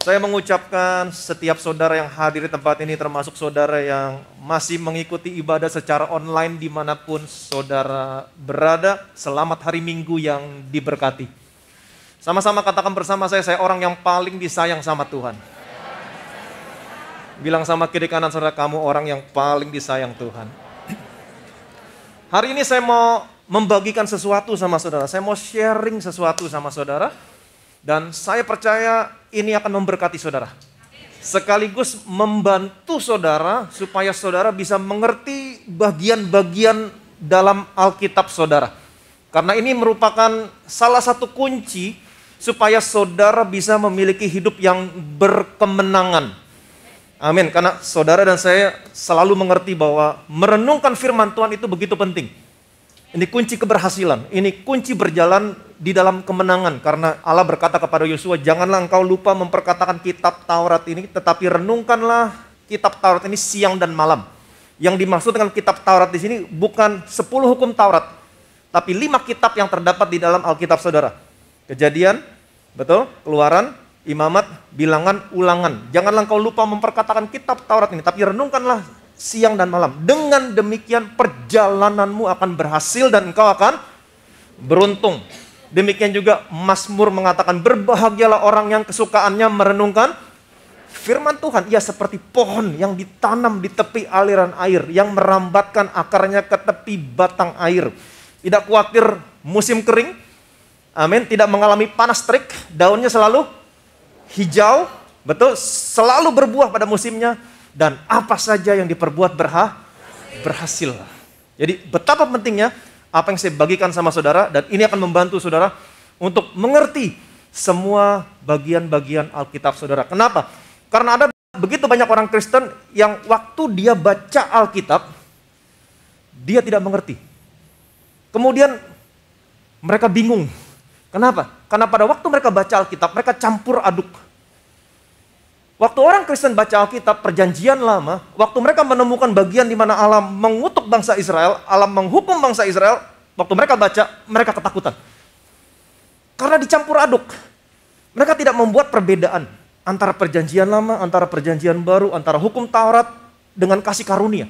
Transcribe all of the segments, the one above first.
Saya mengucapkan setiap saudara yang hadir di tempat ini, termasuk saudara yang masih mengikuti ibadah secara online dimanapun saudara berada, selamat hari Minggu yang diberkati. Sama-sama katakan bersama saya orang yang paling disayang sama Tuhan. Bilang sama kiri kanan saudara, kamu orang yang paling disayang Tuhan. Hari ini saya mau membagikan sesuatu sama saudara, saya mau sharing sesuatu sama saudara. Dan saya percaya ini akan memberkati saudara. Sekaligus membantu saudara supaya saudara bisa mengerti bagian-bagian dalam Alkitab saudara. Karena ini merupakan salah satu kunci supaya saudara bisa memiliki hidup yang berkemenangan. Amin. Karena saudara dan saya selalu mengerti bahwa merenungkan firman Tuhan itu begitu penting. Ini kunci keberhasilan, ini kunci berjalan di dalam kemenangan. Karena Allah berkata kepada Yosua, janganlah engkau lupa memperkatakan kitab Taurat ini, tetapi renungkanlah kitab Taurat ini siang dan malam. Yang dimaksud dengan kitab Taurat di sini bukan 10 hukum Taurat, tapi 5 kitab yang terdapat di dalam Alkitab saudara. Kejadian, betul, Keluaran, Imamat, Bilangan, Ulangan. Janganlah engkau lupa memperkatakan kitab Taurat ini, tapi renungkanlah siang dan malam. Dengan demikian perjalananmu akan berhasil dan engkau akan beruntung. Demikian juga Mazmur mengatakan, berbahagialah orang yang kesukaannya merenungkan firman Tuhan. Ia seperti pohon yang ditanam di tepi aliran air, yang merambatkan akarnya ke tepi batang air. Tidak khawatir musim kering, amin, tidak mengalami panas terik, daunnya selalu hijau, betul, selalu berbuah pada musimnya. Dan apa saja yang diperbuat berhasil. Jadi betapa pentingnya apa yang saya bagikan sama saudara, dan ini akan membantu saudara untuk mengerti semua bagian-bagian Alkitab saudara. Kenapa? Karena ada begitu banyak orang Kristen yang waktu dia baca Alkitab, dia tidak mengerti. Kemudian mereka bingung. Kenapa? Karena pada waktu mereka baca Alkitab, mereka campur aduk. Waktu orang Kristen baca Alkitab perjanjian lama, waktu mereka menemukan bagian di mana Allah mengutuk bangsa Israel, Allah menghukum bangsa Israel, waktu mereka baca, mereka ketakutan. Karena dicampur aduk. Mereka tidak membuat perbedaan antara perjanjian lama, antara perjanjian baru, antara hukum Taurat dengan kasih karunia.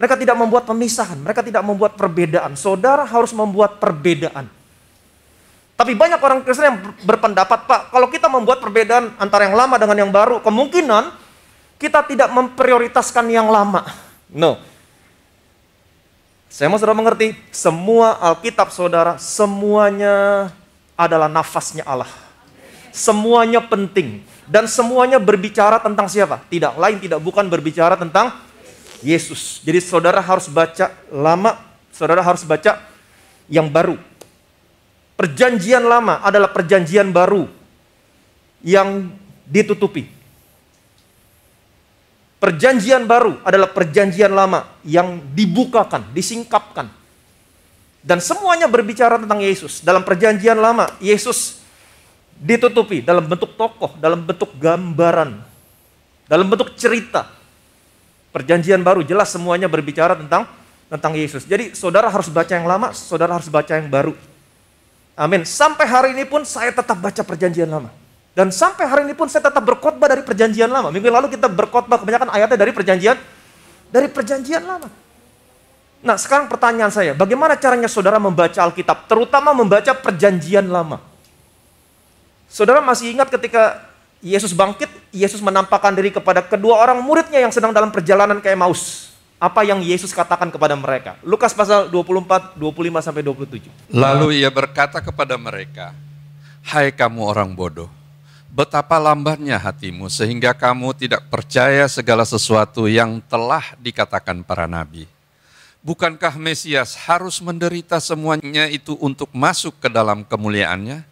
Mereka tidak membuat pemisahan, mereka tidak membuat perbedaan. Saudara harus membuat perbedaan. Tapi banyak orang Kristen yang berpendapat, Pak, kalau kita membuat perbedaan antara yang lama dengan yang baru, kemungkinan kita tidak memprioritaskan yang lama. No. Saya mau saudara mengerti, semua Alkitab saudara, semuanya adalah nafasnya Allah. Semuanya penting. Dan semuanya berbicara tentang siapa? Tidak lain, tidak bukan berbicara tentang Yesus. Jadi saudara harus baca lama, saudara harus baca yang baru. Perjanjian lama adalah perjanjian baru yang ditutupi. Perjanjian baru adalah perjanjian lama yang dibukakan, disingkapkan. Dan semuanya berbicara tentang Yesus. Dalam perjanjian lama, Yesus ditutupi dalam bentuk tokoh, dalam bentuk gambaran, dalam bentuk cerita. Perjanjian baru jelas semuanya berbicara tentang Yesus. Jadi saudara harus baca yang lama, saudara harus baca yang baru. Amin. Sampai hari ini pun saya tetap baca perjanjian lama. Dan sampai hari ini pun saya tetap berkhotbah dari perjanjian lama. Minggu lalu kita berkhotbah kebanyakan ayatnya dari perjanjian lama. Nah sekarang pertanyaan saya, bagaimana caranya saudara membaca Alkitab, terutama membaca perjanjian lama? Saudara masih ingat ketika Yesus bangkit, Yesus menampakkan diri kepada kedua orang muridnya yang sedang dalam perjalanan ke Emmaus. Apa yang Yesus katakan kepada mereka? Lukas pasal 24, 25-27. Lalu ia berkata kepada mereka, hai kamu orang bodoh, betapa lambatnya hatimu sehingga kamu tidak percaya segala sesuatu yang telah dikatakan para nabi. Bukankah Mesias harus menderita semuanya itu untuk masuk ke dalam kemuliaannya?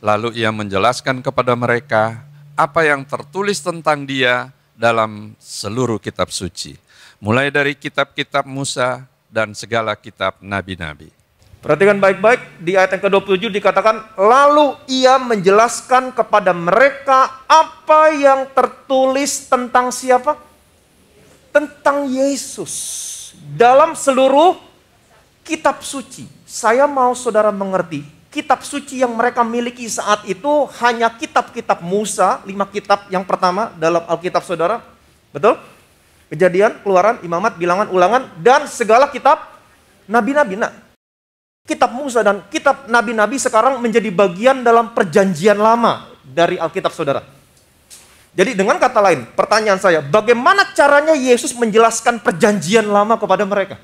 Lalu ia menjelaskan kepada mereka apa yang tertulis tentang dia dalam seluruh kitab suci. Mulai dari kitab-kitab Musa dan segala kitab nabi-nabi. Perhatikan baik-baik, di ayat yang ke-27 dikatakan, lalu ia menjelaskan kepada mereka apa yang tertulis tentang siapa? Tentang Yesus. Dalam seluruh kitab suci. Saya mau saudara mengerti, kitab suci yang mereka miliki saat itu hanya kitab-kitab Musa, 5 kitab yang pertama dalam Alkitab saudara. Betul? Kejadian, Keluaran, Imamat, Bilangan, Ulangan, dan segala kitab nabi-nabi. Nah, kitab Musa dan kitab nabi-nabi sekarang menjadi bagian dalam perjanjian lama dari Alkitab saudara. Jadi dengan kata lain, pertanyaan saya, bagaimana caranya Yesus menjelaskan perjanjian lama kepada mereka?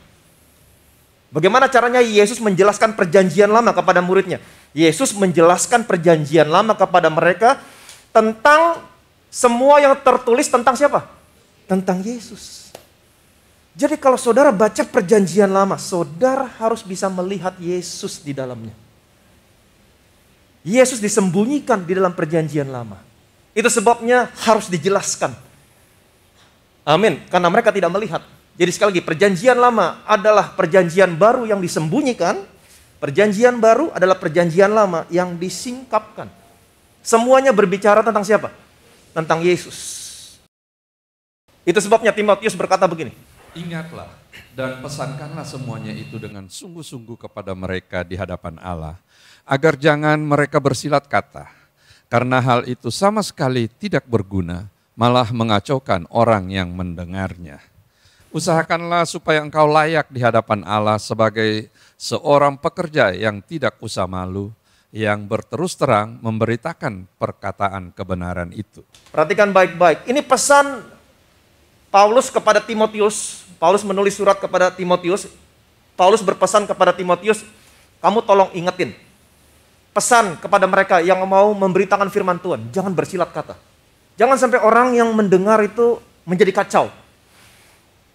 Bagaimana caranya Yesus menjelaskan perjanjian lama kepada muridnya? Yesus menjelaskan perjanjian lama kepada mereka tentang semua yang tertulis tentang siapa? Tentang Yesus. Jadi kalau saudara baca perjanjian lama, saudara harus bisa melihat Yesus di dalamnya. Yesus disembunyikan di dalam perjanjian lama. Itu sebabnya harus dijelaskan. Amin. Karena mereka tidak melihat. Jadi sekali lagi, perjanjian lama adalah perjanjian baru yang disembunyikan. Perjanjian baru adalah perjanjian lama yang disingkapkan. Semuanya berbicara tentang siapa? Tentang Yesus. Itu sebabnya Timotius berkata begini. Ingatlah dan pesankanlah semuanya itu dengan sungguh-sungguh kepada mereka di hadapan Allah, agar jangan mereka bersilat kata. Karena hal itu sama sekali tidak berguna, malah mengacaukan orang yang mendengarnya. Usahakanlah supaya engkau layak di hadapan Allah sebagai seorang pekerja yang tidak usah malu, yang berterus terang memberitakan perkataan kebenaran itu. Perhatikan baik-baik, ini pesan Paulus kepada Timotius. Paulus menulis surat kepada Timotius. Paulus berpesan kepada Timotius, kamu tolong ingetin. Pesan kepada mereka yang mau memberitakan firman Tuhan, jangan bersilat kata. Jangan sampai orang yang mendengar itu menjadi kacau.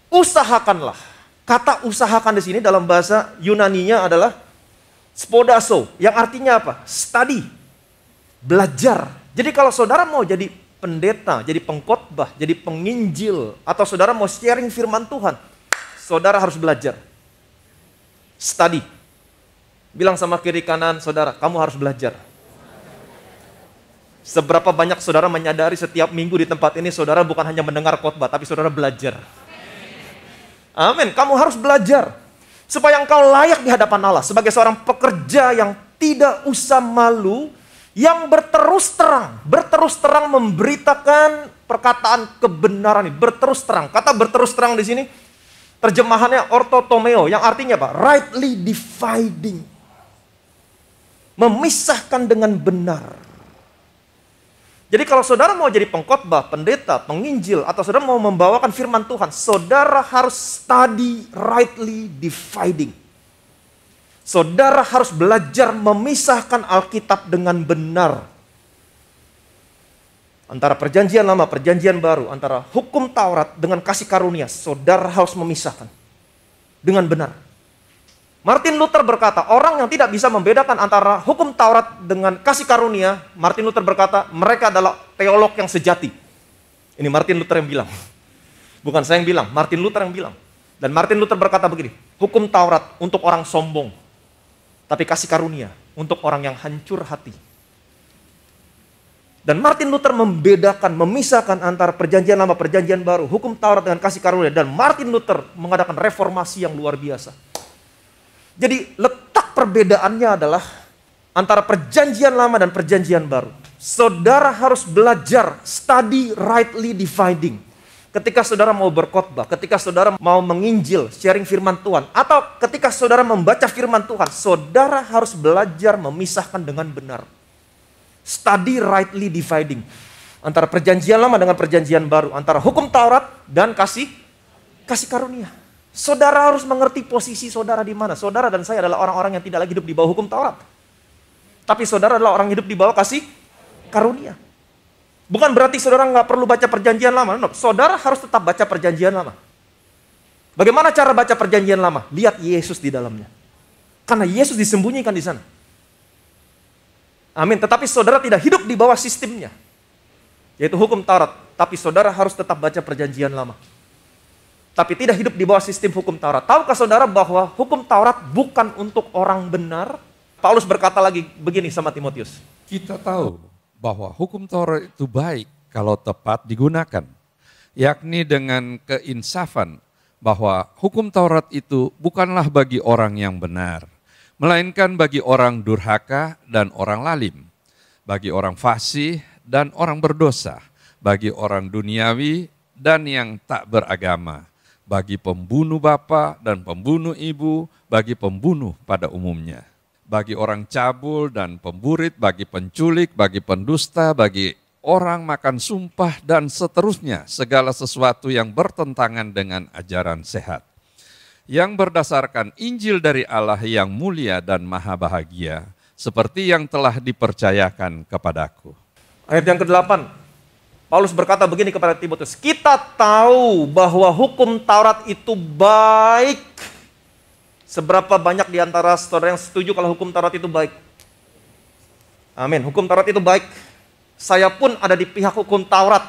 Usahakanlah. Kata usahakan di sini dalam bahasa Yunaninya adalah spodaso, yang artinya apa? Study, belajar. Jadi kalau saudara mau jadi pendeta, jadi pengkhotbah, jadi penginjil, atau saudara mau sharing firman Tuhan, saudara harus belajar. Study. Bilang sama kiri kanan saudara, kamu harus belajar. Seberapa banyak saudara menyadari setiap minggu di tempat ini saudara bukan hanya mendengar khotbah, tapi saudara belajar. Amin, kamu harus belajar. Supaya engkau layak di hadapan Allah sebagai seorang pekerja yang tidak usah malu, yang berterus terang memberitakan perkataan kebenaran ini. Berterus terang, kata berterus terang di sini terjemahannya ortotomeo, yang artinya apa? Rightly dividing. Memisahkan dengan benar. Jadi kalau saudara mau jadi pengkhotbah, pendeta, penginjil, atau saudara mau membawakan firman Tuhan, saudara harus study rightly dividing. Saudara harus belajar memisahkan Alkitab dengan benar. Antara perjanjian lama, perjanjian baru, antara hukum Taurat dengan kasih karunia, saudara harus memisahkan dengan benar. Martin Luther berkata, orang yang tidak bisa membedakan antara hukum Taurat dengan kasih karunia, Martin Luther berkata, mereka adalah teolog yang sejati. Ini Martin Luther yang bilang. Bukan saya yang bilang, Martin Luther yang bilang. Dan Martin Luther berkata begini, hukum Taurat untuk orang sombong, tapi kasih karunia untuk orang yang hancur hati. Dan Martin Luther membedakan, memisahkan antara perjanjian lama, perjanjian baru, hukum Taurat dengan kasih karunia. Dan Martin Luther mengadakan reformasi yang luar biasa. Jadi letak perbedaannya adalah antara perjanjian lama dan perjanjian baru. Saudara harus belajar, study rightly dividing. Ketika saudara mau berkhotbah, ketika saudara mau menginjil, sharing firman Tuhan, atau ketika saudara membaca firman Tuhan, saudara harus belajar memisahkan dengan benar. Study rightly dividing. Antara perjanjian lama dengan perjanjian baru, antara hukum Taurat dan kasih karunia. Saudara harus mengerti posisi saudara di mana. Saudara dan saya adalah orang-orang yang tidak lagi hidup di bawah hukum Taurat. Tapi saudara adalah orang hidup di bawah kasih karunia. Bukan berarti saudara nggak perlu baca perjanjian lama. No. Saudara harus tetap baca perjanjian lama. Bagaimana cara baca perjanjian lama? Lihat Yesus di dalamnya. Karena Yesus disembunyikan di sana. Amin. Tetapi saudara tidak hidup di bawah sistemnya. Yaitu hukum Taurat. Tapi saudara harus tetap baca perjanjian lama. Tapi tidak hidup di bawah sistem hukum Taurat. Tahukah saudara bahwa hukum Taurat bukan untuk orang benar? Paulus berkata lagi begini sama Timotius. Kita tahu bahwa hukum Taurat itu baik kalau tepat digunakan. Yakni dengan keinsafan bahwa hukum Taurat itu bukanlah bagi orang yang benar. melainkan bagi orang durhaka dan orang lalim, bagi orang fasih dan orang berdosa, bagi orang duniawi dan yang tak beragama, bagi pembunuh bapa dan pembunuh ibu, bagi pembunuh pada umumnya, bagi orang cabul dan pemburit, bagi penculik, bagi pendusta, bagi orang makan sumpah, dan seterusnya, segala sesuatu yang bertentangan dengan ajaran sehat, yang berdasarkan Injil dari Allah yang mulia dan maha bahagia, seperti yang telah dipercayakan kepadaku. Ayat yang ke-8, Paulus berkata begini kepada Timotius, kita tahu bahwa hukum Taurat itu baik. Seberapa banyak di antara saudara yang setuju kalau hukum Taurat itu baik? Amin, hukum Taurat itu baik. Saya pun ada di pihak hukum Taurat,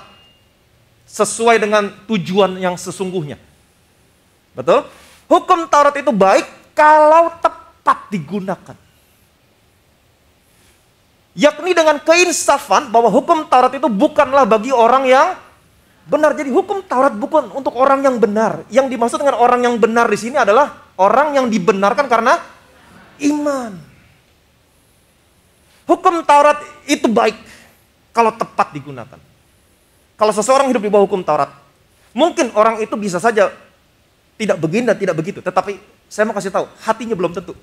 sesuai dengan tujuan yang sesungguhnya. Betul? Hukum Taurat itu baik kalau tepat digunakan. Yakni dengan keinsafan bahwa hukum Taurat itu bukanlah bagi orang yang benar. Jadi hukum Taurat bukan untuk orang yang benar. Yang dimaksud dengan orang yang benar di sini adalah orang yang dibenarkan karena iman. Hukum Taurat itu baik kalau tepat digunakan. Kalau seseorang hidup di bawah hukum Taurat, mungkin orang itu bisa saja tidak begini dan tidak begitu. Tetapi saya mau kasih tahu, hatinya belum tentu.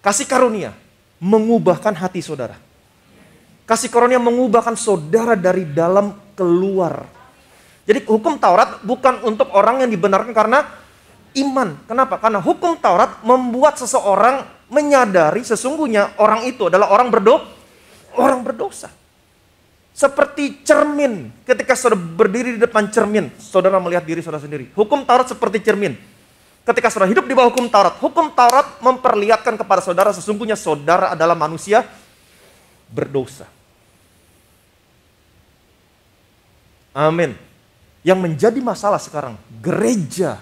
Kasih karunia mengubahkan hati saudara. Kasih karunia mengubahkan saudara dari dalam keluar. Jadi hukum Taurat bukan untuk orang yang dibenarkan karena iman. Kenapa? Karena hukum Taurat membuat seseorang menyadari sesungguhnya orang itu adalah orang berdosa. Seperti cermin. Ketika saudara berdiri di depan cermin, saudara melihat diri saudara sendiri. Hukum Taurat seperti cermin. Ketika saudara hidup di bawah hukum Taurat memperlihatkan kepada saudara sesungguhnya saudara adalah manusia berdosa. Amin. Yang menjadi masalah sekarang, gereja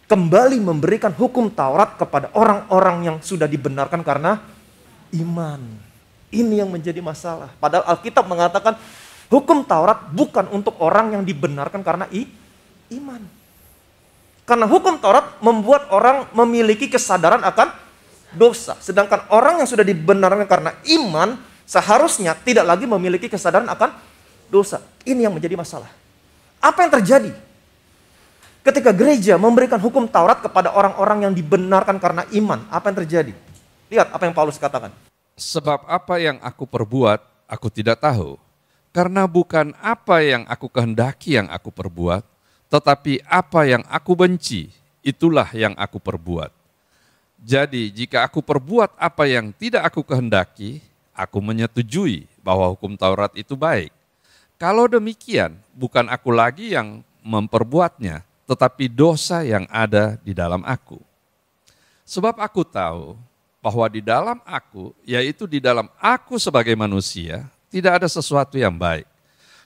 kembali memberikan hukum Taurat kepada orang-orang yang sudah dibenarkan karena iman. Ini yang menjadi masalah. Padahal Alkitab mengatakan hukum Taurat bukan untuk orang yang dibenarkan karena iman. Karena hukum Taurat membuat orang memiliki kesadaran akan dosa. Sedangkan orang yang sudah dibenarkan karena iman seharusnya tidak lagi memiliki kesadaran akan dosa. Ini yang menjadi masalah. Apa yang terjadi ketika gereja memberikan hukum Taurat kepada orang-orang yang dibenarkan karena iman? Apa yang terjadi? Lihat apa yang Paulus katakan. Sebab apa yang aku perbuat, aku tidak tahu. Karena bukan apa yang aku kehendaki yang aku perbuat, tetapi apa yang aku benci, itulah yang aku perbuat. Jadi jika aku perbuat apa yang tidak aku kehendaki, aku menyetujui bahwa hukum Taurat itu baik. Kalau demikian, bukan aku lagi yang memperbuatnya, tetapi dosa yang ada di dalam aku. Sebab aku tahu bahwa di dalam aku, yaitu di dalam aku sebagai manusia, tidak ada sesuatu yang baik.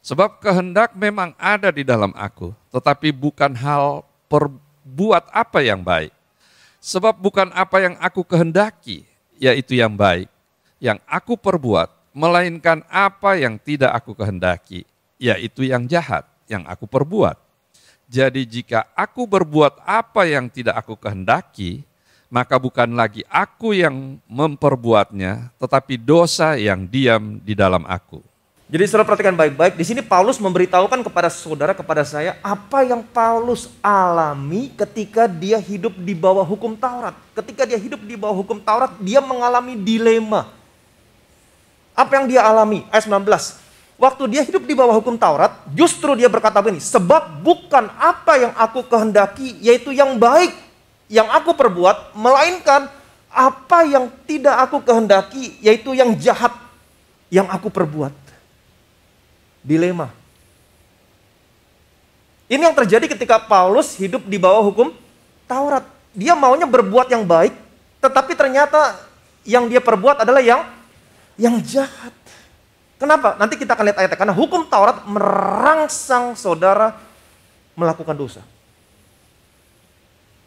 Sebab kehendak memang ada di dalam aku, tetapi bukan hal perbuat apa yang baik. Sebab bukan apa yang aku kehendaki, yaitu yang baik, yang aku perbuat, melainkan apa yang tidak aku kehendaki, yaitu yang jahat, yang aku perbuat. Jadi jika aku berbuat apa yang tidak aku kehendaki, maka bukan lagi aku yang memperbuatnya, tetapi dosa yang diam di dalam aku. Jadi saudara perhatikan baik-baik, di sini Paulus memberitahukan kepada saudara, kepada saya, apa yang Paulus alami ketika dia hidup di bawah hukum Taurat. Ketika dia hidup di bawah hukum Taurat, dia mengalami dilema. Apa yang dia alami? Ayat 19. Waktu dia hidup di bawah hukum Taurat, justru dia berkata begini, sebab bukan apa yang aku kehendaki, yaitu yang baik, yang aku perbuat, melainkan apa yang tidak aku kehendaki, yaitu yang jahat, yang aku perbuat. Dilema. Ini yang terjadi ketika Paulus hidup di bawah hukum Taurat. Dia maunya berbuat yang baik, tetapi ternyata yang dia perbuat adalah yang jahat. Kenapa? Nanti kita akan lihat ayatnya. Karena hukum Taurat merangsang saudara melakukan dosa.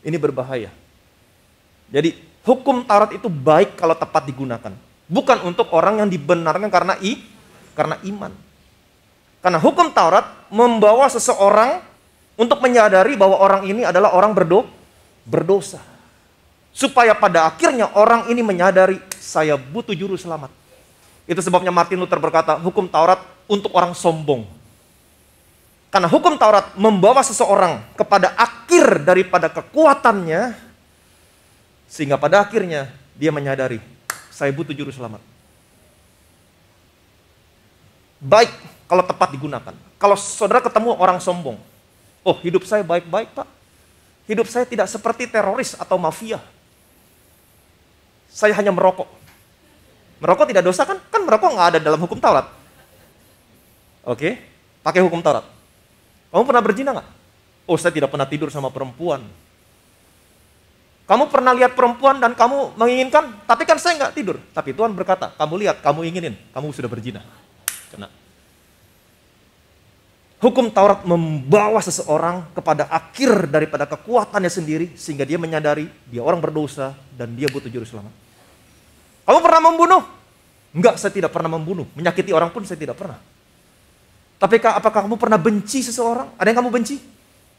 Ini berbahaya. Jadi hukum Taurat itu baik kalau tepat digunakan. Bukan untuk orang yang dibenarkan karena iman. Karena hukum Taurat membawa seseorang untuk menyadari bahwa orang ini adalah orang berdosa. Supaya pada akhirnya orang ini menyadari, saya butuh juru selamat. Itu sebabnya Martin Luther berkata, hukum Taurat untuk orang sombong. Karena hukum Taurat membawa seseorang kepada akhir daripada kekuatannya, sehingga pada akhirnya dia menyadari, saya butuh juru selamat. Baik kalau tepat digunakan. Kalau saudara ketemu orang sombong, oh hidup saya baik-baik Pak. Hidup saya tidak seperti teroris atau mafia. Saya hanya merokok. Merokok tidak dosa kan? Kan merokok nggak ada dalam hukum Taurat. Oke, pakai hukum Taurat. Kamu pernah berzina nggak? Oh saya tidak pernah tidur sama perempuan. Kamu pernah lihat perempuan dan kamu menginginkan, tapi kan saya nggak tidur. Tapi Tuhan berkata, kamu lihat, kamu inginin, kamu sudah berzina. Kena. Hukum Taurat membawa seseorang kepada akhir daripada kekuatannya sendiri, sehingga dia menyadari dia orang berdosa dan dia butuh juru selamat. Kamu pernah membunuh? Enggak, saya tidak pernah membunuh. Menyakiti orang pun saya tidak pernah. Tapi apakah kamu pernah benci seseorang? Ada yang kamu benci?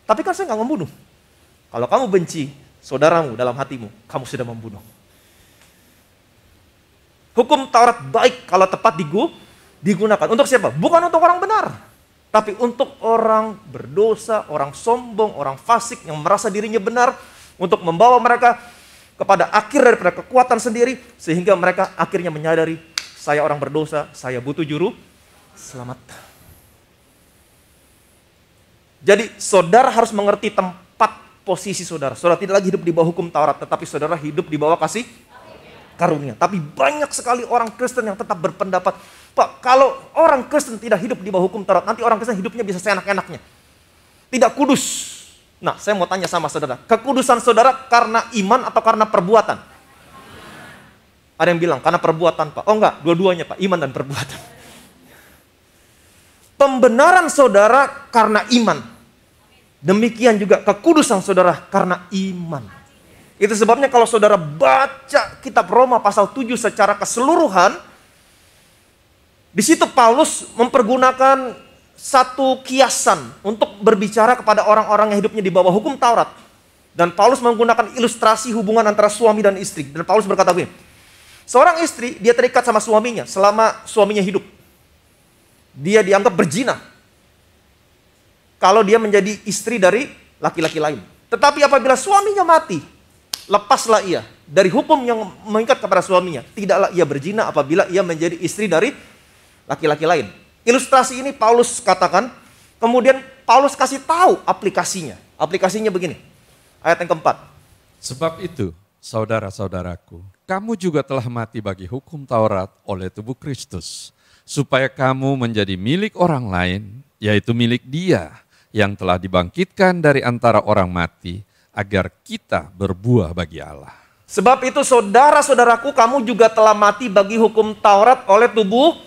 Tapi kan saya nggak membunuh. Kalau kamu benci saudaramu dalam hatimu, kamu sudah membunuh. Hukum Taurat baik kalau tepat digunakan. Untuk siapa? Bukan untuk orang benar. Tapi untuk orang berdosa, orang sombong, orang fasik yang merasa dirinya benar. Untuk membawa mereka kepada akhir daripada kekuatan sendiri. Sehingga mereka akhirnya menyadari, saya orang berdosa, saya butuh juru selamat. Jadi saudara harus mengerti tempat posisi saudara. Saudara tidak lagi hidup di bawah hukum Taurat, tetapi saudara hidup di bawah kasih karunia. Tapi banyak sekali orang Kristen yang tetap berpendapat, Pak, kalau orang Kristen tidak hidup di bawah hukum Taurat, nanti orang Kristen hidupnya bisa seenak-enaknya. Tidak kudus. Nah, saya mau tanya sama saudara, kekudusan saudara karena iman atau karena perbuatan? Ada yang bilang, karena perbuatan Pak. Oh enggak, dua-duanya Pak, iman dan perbuatan. Pembenaran saudara karena iman. Demikian juga kekudusan saudara karena iman. Itu sebabnya kalau saudara baca kitab Roma pasal 7 secara keseluruhan, di situ Paulus mempergunakan satu kiasan untuk berbicara kepada orang-orang yang hidupnya di bawah hukum Taurat. Dan Paulus menggunakan ilustrasi hubungan antara suami dan istri. Dan Paulus berkata begini, seorang istri dia terikat sama suaminya selama suaminya hidup. Dia dianggap berzina kalau dia menjadi istri dari laki-laki lain. Tetapi apabila suaminya mati, lepaslah ia dari hukum yang mengikat kepada suaminya. Tidaklah ia berzina apabila ia menjadi istri dari laki-laki lain. Ilustrasi ini Paulus katakan, kemudian Paulus kasih tahu aplikasinya. Aplikasinya begini, ayat yang keempat. Sebab itu, saudara-saudaraku, kamu juga telah mati bagi hukum Taurat oleh tubuh Kristus, supaya kamu menjadi milik orang lain, yaitu milik Dia yang telah dibangkitkan dari antara orang mati, agar kita berbuah bagi Allah. Sebab itu saudara-saudaraku, kamu juga telah mati bagi hukum Taurat oleh tubuh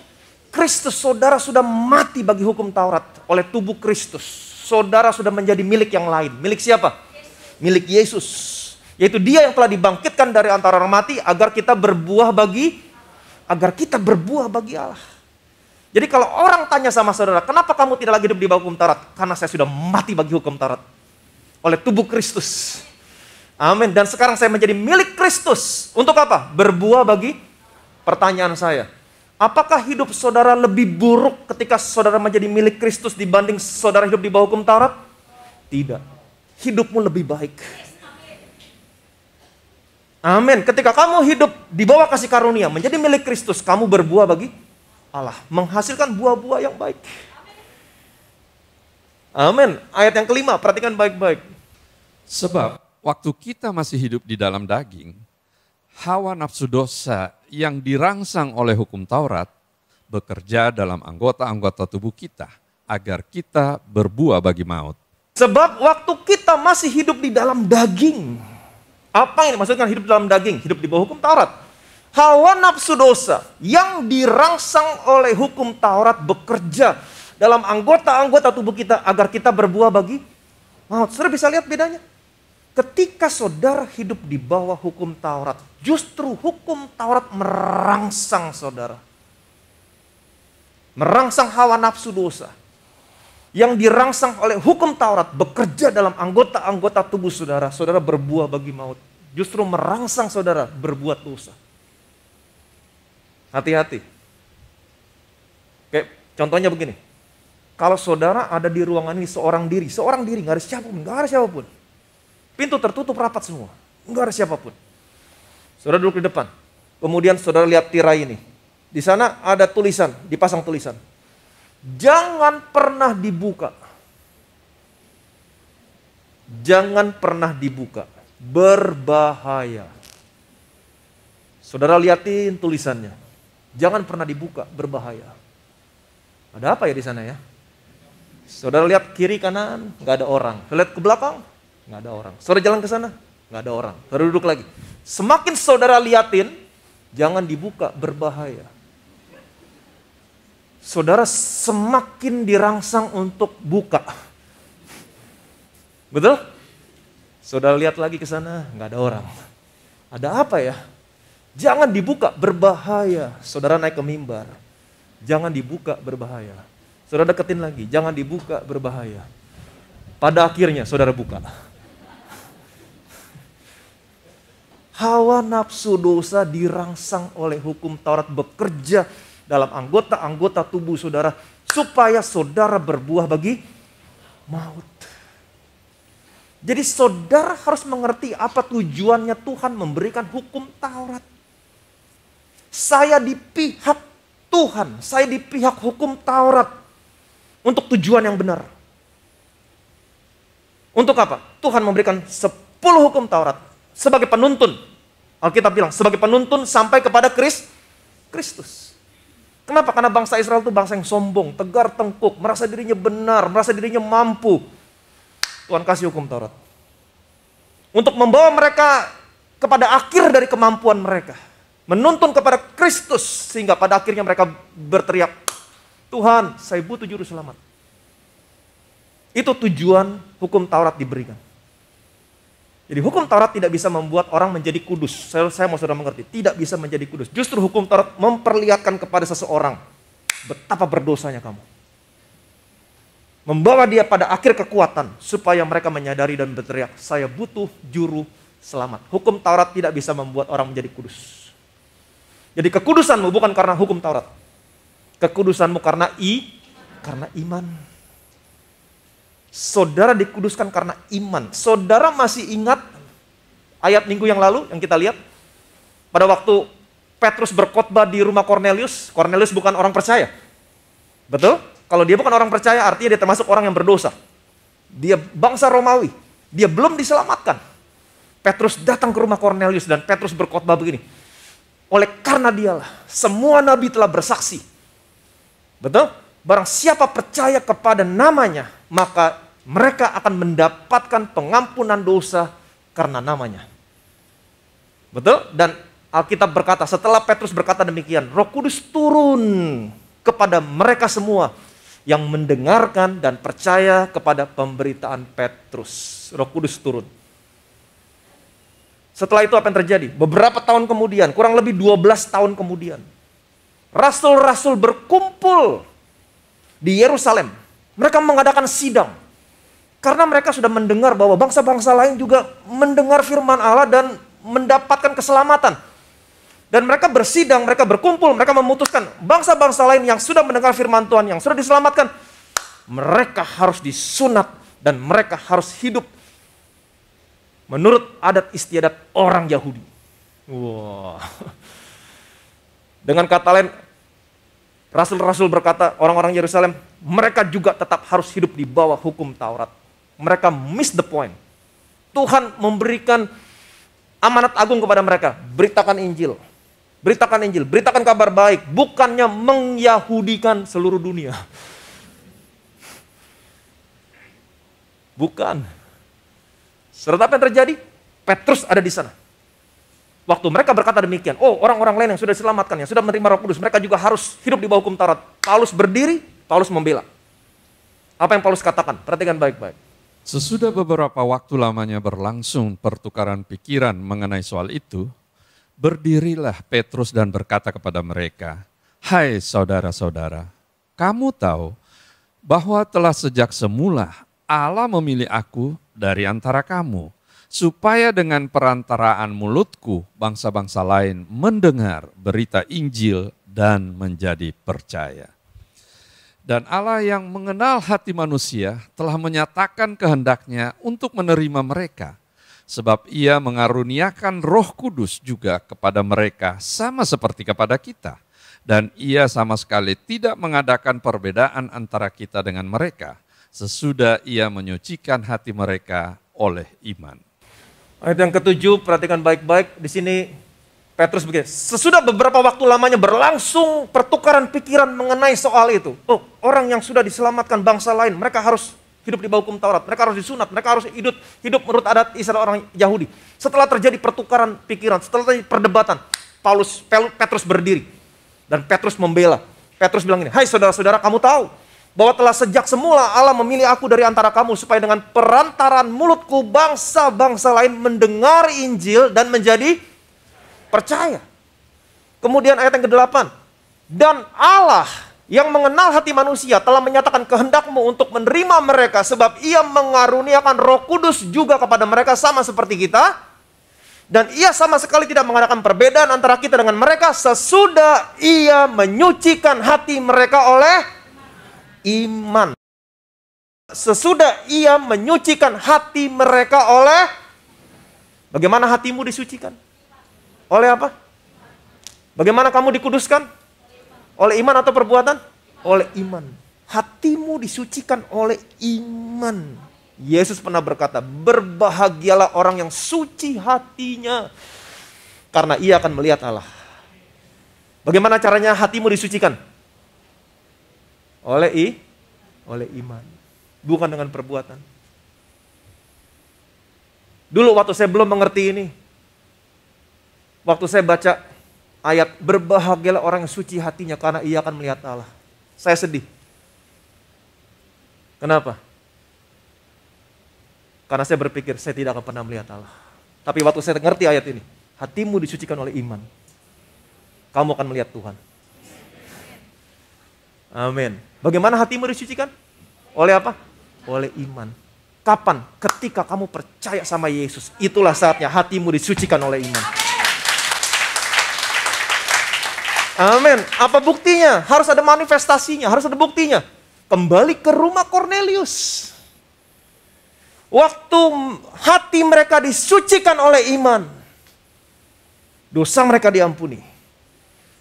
Kristus. Saudara sudah mati bagi hukum Taurat oleh tubuh Kristus. Saudara sudah menjadi milik yang lain. Milik siapa? Milik Yesus. Yaitu Dia yang telah dibangkitkan dari antara orang mati agar kita berbuah bagi Allah. Jadi kalau orang tanya sama saudara, kenapa kamu tidak lagi hidup di bawah hukum Taurat? Karena saya sudah mati bagi hukum Taurat oleh tubuh Kristus. Amin. Dan sekarang saya menjadi milik Kristus. Untuk apa? Berbuah bagi. Pertanyaan saya, apakah hidup saudara lebih buruk ketika saudara menjadi milik Kristus dibanding saudara hidup di bawah hukum Taurat? Tidak. Hidupmu lebih baik. Amin. Ketika kamu hidup di bawah kasih karunia, menjadi milik Kristus, kamu berbuah bagi Allah, menghasilkan buah-buah yang baik. Amin. Ayat yang kelima, perhatikan baik-baik. Sebab waktu kita masih hidup di dalam daging, hawa nafsu dosa yang dirangsang oleh hukum Taurat bekerja dalam anggota-anggota tubuh kita agar kita berbuah bagi maut. Sebab waktu kita masih hidup di dalam daging. Apa yang dimaksudkan hidup dalam daging? Hidup di bawah hukum Taurat. Hawa nafsu dosa yang dirangsang oleh hukum Taurat bekerja dalam anggota-anggota tubuh kita agar kita berbuah bagi maut. Saudara bisa lihat bedanya? Ketika saudara hidup di bawah hukum Taurat, justru hukum Taurat merangsang saudara. Merangsang hawa nafsu dosa. Yang dirangsang oleh hukum Taurat bekerja dalam anggota-anggota tubuh saudara. Saudara berbuah bagi maut. justru merangsang saudara berbuat dosa. Hati-hati. Kayak contohnya begini. Kalau saudara ada di ruangan ini seorang diri, nggak ada siapapun. Pintu tertutup rapat semua, nggak ada siapapun. Saudara duduk di depan. Kemudian saudara lihat tirai ini. Di sana ada tulisan, dipasang tulisan. Jangan pernah dibuka. Jangan pernah dibuka. Berbahaya. Saudara lihatin tulisannya. Jangan pernah dibuka, berbahaya. Ada apa ya di sana ya? Saudara lihat kiri kanan, nggak ada orang. Saudara lihat ke belakang, nggak ada orang. Saudara jalan ke sana, nggak ada orang. Saudara duduk lagi. Semakin saudara liatin, jangan dibuka, berbahaya. Saudara semakin dirangsang untuk buka. Betul? Saudara lihat lagi ke sana, nggak ada orang. Ada apa ya? Jangan dibuka, berbahaya. Saudara naik ke mimbar. Jangan dibuka, berbahaya. Saudara deketin lagi, jangan dibuka, berbahaya. Pada akhirnya saudara buka. Hawa nafsu dosa dirangsang oleh hukum Taurat bekerja dalam anggota-anggota tubuh saudara supaya saudara berbuah bagi maut. Jadi saudara harus mengerti apa tujuannya Tuhan memberikan hukum Taurat. Saya di pihak Tuhan, saya di pihak hukum Taurat untuk tujuan yang benar. Untuk apa? Tuhan memberikan 10 hukum Taurat sebagai penuntun. Alkitab bilang sebagai penuntun sampai kepada Kristus. Kenapa? Karena bangsa Israel itu bangsa yang sombong, tegar tengkuk, merasa dirinya benar, merasa dirinya mampu. Tuhan kasih hukum Taurat untuk membawa mereka kepada akhir dari kemampuan mereka, menuntun kepada Kristus sehingga pada akhirnya mereka berteriak, Tuhan, saya butuh juru selamat. Itu tujuan hukum Taurat diberikan. Jadi hukum Taurat tidak bisa membuat orang menjadi kudus. Saya mau saudara mengerti, tidak bisa menjadi kudus. Justru hukum Taurat memperlihatkan kepada seseorang betapa berdosanya kamu. Membawa dia pada akhir kekuatan supaya mereka menyadari dan berteriak, saya butuh juru selamat. Hukum Taurat tidak bisa membuat orang menjadi kudus. Jadi kekudusanmu bukan karena hukum Taurat. Kekudusanmu karena iman. Saudara dikuduskan karena iman. Saudara masih ingat ayat minggu yang lalu yang kita lihat? Pada waktu Petrus berkhotbah di rumah Kornelius. Kornelius bukan orang percaya. Betul? Kalau dia bukan orang percaya artinya dia termasuk orang yang berdosa. Dia bangsa Romawi. Dia belum diselamatkan. Petrus datang ke rumah Kornelius dan Petrus berkhotbah begini. Oleh karena dialah semua nabi telah bersaksi. Betul? Barang siapa percaya kepada namanya, maka mereka akan mendapatkan pengampunan dosa karena namanya. Betul? Dan Alkitab berkata, setelah Petrus berkata demikian, Roh Kudus turun kepada mereka semua yang mendengarkan dan percaya kepada pemberitaan Petrus. Roh Kudus turun. Setelah itu apa yang terjadi? Beberapa tahun kemudian, kurang lebih 12 tahun kemudian, rasul-rasul berkumpul di Yerusalem. Mereka mengadakan sidang. Karena mereka sudah mendengar bahwa bangsa-bangsa lain juga mendengar firman Allah dan mendapatkan keselamatan. Dan mereka bersidang, mereka berkumpul, mereka memutuskan bangsa-bangsa lain yang sudah mendengar firman Tuhan, yang sudah diselamatkan, mereka harus disunat dan mereka harus hidup menurut adat istiadat orang Yahudi. Wah. Dengan kata lain, rasul-rasul berkata, orang-orang Yerusalem, mereka juga tetap harus hidup di bawah hukum Taurat. Mereka miss the point. Tuhan memberikan amanat agung kepada mereka. Beritakan Injil. Beritakan Injil, beritakan kabar baik. Bukannya mengyahudikan seluruh dunia. Bukan. Serta apa yang terjadi? Petrus ada di sana. Waktu mereka berkata demikian, oh orang-orang lain yang sudah diselamatkan, yang sudah menerima Roh Kudus, mereka juga harus hidup di bawah hukum Taurat. Paulus berdiri, Paulus membela. Apa yang Paulus katakan? Perhatikan baik-baik. Sesudah beberapa waktu lamanya berlangsung pertukaran pikiran mengenai soal itu, berdirilah Petrus dan berkata kepada mereka, hai saudara-saudara, kamu tahu bahwa telah sejak semula Allah memilih aku dari antara kamu, supaya dengan perantaraan mulutku bangsa-bangsa lain mendengar berita Injil dan menjadi percaya. Dan Allah yang mengenal hati manusia telah menyatakan kehendaknya untuk menerima mereka, sebab Ia mengaruniakan Roh Kudus juga kepada mereka sama seperti kepada kita. Dan Ia sama sekali tidak mengadakan perbedaan antara kita dengan mereka, sesudah Ia menyucikan hati mereka oleh iman. Ayat yang ketujuh, perhatikan baik-baik. Di sini Petrus begini, sesudah beberapa waktu lamanya berlangsung pertukaran pikiran mengenai soal itu. Oh, orang yang sudah diselamatkan bangsa lain, mereka harus hidup di bawah hukum Taurat, mereka harus disunat, mereka harus hidup menurut adat istiadat orang Yahudi. Setelah terjadi pertukaran pikiran, setelah terjadi perdebatan, Petrus berdiri dan Petrus membela. Petrus bilang ini, hai saudara-saudara, kamu tahu bahwa telah sejak semula Allah memilih aku dari antara kamu supaya dengan perantaraan mulutku bangsa-bangsa lain mendengar Injil dan menjadi percaya. Kemudian ayat yang ke-8, dan Allah yang mengenal hati manusia telah menyatakan kehendakmu untuk menerima mereka sebab Ia mengaruniakan Roh Kudus juga kepada mereka sama seperti kita, dan Ia sama sekali tidak mengadakan perbedaan antara kita dengan mereka sesudah Ia menyucikan hati mereka oleh iman. Sesudah Ia menyucikan hati mereka oleh, bagaimana hatimu disucikan? Oleh apa? Bagaimana kamu dikuduskan? Oleh iman atau perbuatan? Oleh iman. Hatimu disucikan oleh iman. Yesus pernah berkata, berbahagialah orang yang suci hatinya, karena ia akan melihat Allah. Bagaimana caranya hatimu disucikan? Oleh iman, bukan dengan perbuatan. Dulu waktu saya belum mengerti ini, waktu saya baca ayat berbahagialah orang yang suci hatinya karena ia akan melihat Allah, saya sedih. Kenapa? Karena saya berpikir saya tidak akan pernah melihat Allah. Tapi waktu saya mengerti ayat ini, hatimu disucikan oleh iman, kamu akan melihat Tuhan. Amin. Bagaimana hatimu disucikan? Oleh apa? Oleh iman. Kapan? Ketika kamu percaya sama Yesus. Itulah saatnya hatimu disucikan oleh iman. Amin. Apa buktinya? Harus ada manifestasinya, harus ada buktinya. Kembali ke rumah Kornelius. Waktu hati mereka disucikan oleh iman, dosa mereka diampuni.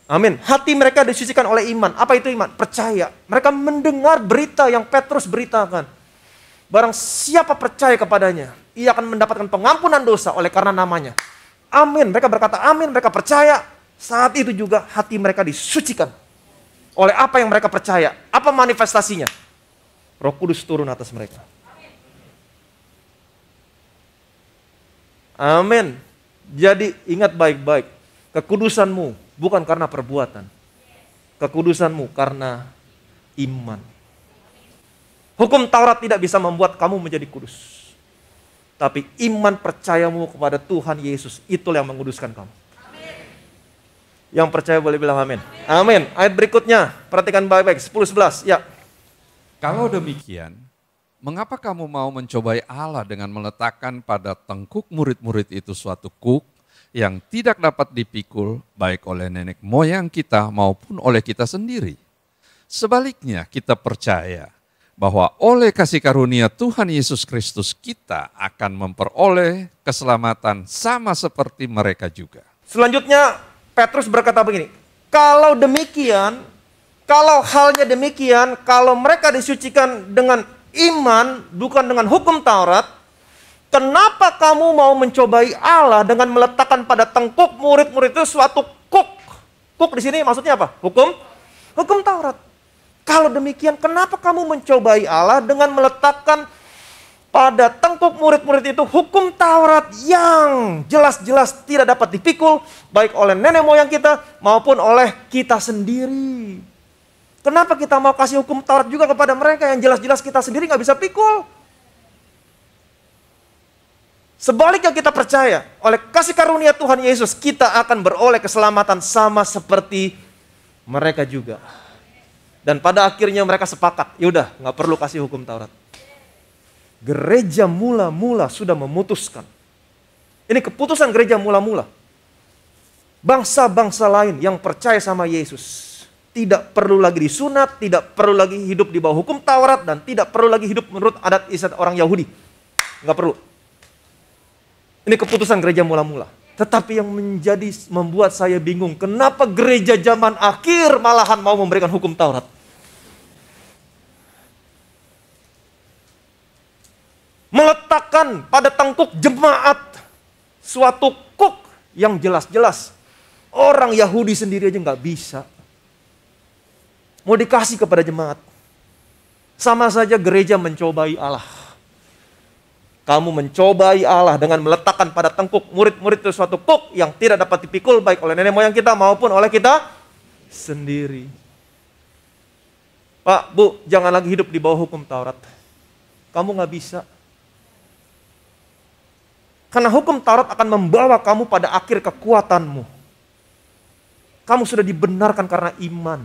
Amin. Hati mereka disucikan oleh iman. Apa itu iman? Percaya. Mereka mendengar berita yang Petrus beritakan. Barang siapa percaya kepadanya, ia akan mendapatkan pengampunan dosa oleh karena namanya. Amin. Mereka berkata amin, mereka percaya. Saat itu juga hati mereka disucikan oleh apa yang mereka percaya. Apa manifestasinya? Roh Kudus turun atas mereka. Amin. Jadi ingat baik-baik, kekudusanmu bukan karena perbuatan. Kekudusanmu karena iman. Hukum Taurat tidak bisa membuat kamu menjadi kudus. Tapi iman percayamu kepada Tuhan Yesus, itulah yang menguduskan kamu. Amin. Yang percaya boleh bilang amin. Amin. Ayat berikutnya, perhatikan baik-baik, 10-11. Ya. Kalau demikian, mengapa kamu mau mencobai Allah dengan meletakkan pada tengkuk murid-murid itu suatu kuk yang tidak dapat dipikul baik oleh nenek moyang kita maupun oleh kita sendiri? Sebaliknya kita percaya bahwa oleh kasih karunia Tuhan Yesus Kristus kita akan memperoleh keselamatan sama seperti mereka juga. Selanjutnya Petrus berkata begini, kalau demikian, kalau halnya demikian, kalau mereka disucikan dengan iman bukan dengan hukum Taurat, kenapa kamu mau mencobai Allah dengan meletakkan pada tengkuk murid-murid itu suatu kuk? Kuk di sini maksudnya apa? Hukum Taurat. Kalau demikian, kenapa kamu mencobai Allah dengan meletakkan pada tengkuk murid-murid itu hukum Taurat yang jelas-jelas tidak dapat dipikul baik oleh nenek moyang kita maupun oleh kita sendiri? Kenapa kita mau kasih hukum Taurat juga kepada mereka yang jelas-jelas kita sendiri nggak bisa pikul? Sebaliknya kita percaya, oleh kasih karunia Tuhan Yesus, kita akan beroleh keselamatan sama seperti mereka juga. Dan pada akhirnya mereka sepakat, yaudah nggak perlu kasih hukum Taurat. Gereja mula-mula sudah memutuskan Ini keputusan gereja mula-mula. Bangsa-bangsa lain yang percaya sama Yesus tidak perlu lagi disunat, tidak perlu lagi hidup di bawah hukum Taurat, dan tidak perlu lagi hidup menurut adat istiadat orang Yahudi. Nggak perlu. Ini keputusan gereja mula-mula. Tetapi yang membuat saya bingung, kenapa gereja zaman akhir malahan mau memberikan hukum Taurat? Meletakkan pada tangkuk jemaat suatu kuk yang jelas-jelas orang Yahudi sendiri aja nggak bisa. Mau dikasih kepada jemaat. Sama saja gereja mencobai Allah. Kamu mencobai Allah dengan meletakkan pada tangkuk murid-murid itu suatu kuk yang tidak dapat dipikul baik oleh nenek moyang kita maupun oleh kita sendiri. Pak, Bu, jangan lagi hidup di bawah hukum Taurat. Kamu nggak bisa. Karena hukum Taurat akan membawa kamu pada akhir kekuatanmu. Kamu sudah dibenarkan karena iman.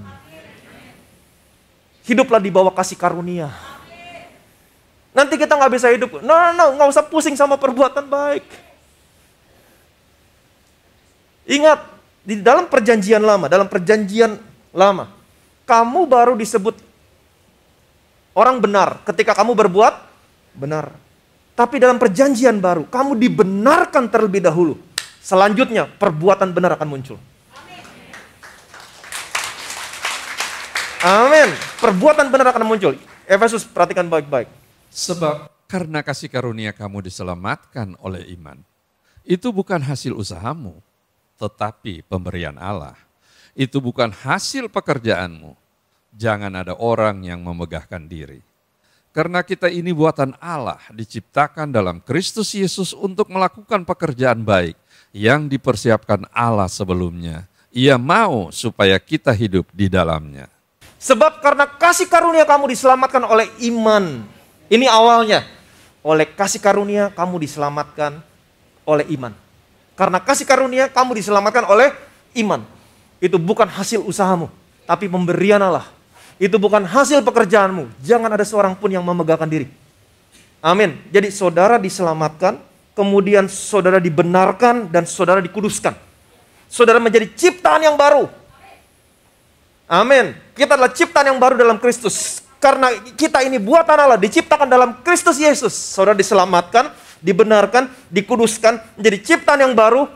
Hiduplah di bawah kasih karunia. Nanti kita nggak bisa hidup. Nggak usah pusing sama perbuatan baik. Ingat, di dalam perjanjian lama, kamu baru disebut orang benar ketika kamu berbuat benar. Tapi dalam perjanjian baru, kamu dibenarkan terlebih dahulu. Selanjutnya, perbuatan benar akan muncul. Amin. Perbuatan benar akan muncul. Efesus, perhatikan baik-baik. Sebab karena kasih karunia kamu diselamatkan oleh iman. Itu bukan hasil usahamu, tetapi pemberian Allah. Itu bukan hasil pekerjaanmu. Jangan ada orang yang memegahkan diri. Karena kita ini buatan Allah, diciptakan dalam Kristus Yesus untuk melakukan pekerjaan baik yang dipersiapkan Allah sebelumnya. Ia mau supaya kita hidup di dalamnya. Sebab karena kasih karunia kamu diselamatkan oleh iman. Ini awalnya. Oleh kasih karunia kamu diselamatkan oleh iman. Karena kasih karunia kamu diselamatkan oleh iman. Itu bukan hasil usahamu, tapi pemberian Allah. Itu bukan hasil pekerjaanmu. Jangan ada seorang pun yang memegahkan diri. Amin. Jadi saudara diselamatkan, kemudian saudara dibenarkan, dan saudara dikuduskan. Saudara menjadi ciptaan yang baru. Amin. Kita adalah ciptaan yang baru dalam Kristus. Karena kita ini buatan Allah, diciptakan dalam Kristus Yesus. Saudara diselamatkan, dibenarkan, dikuduskan, menjadi ciptaan yang baru.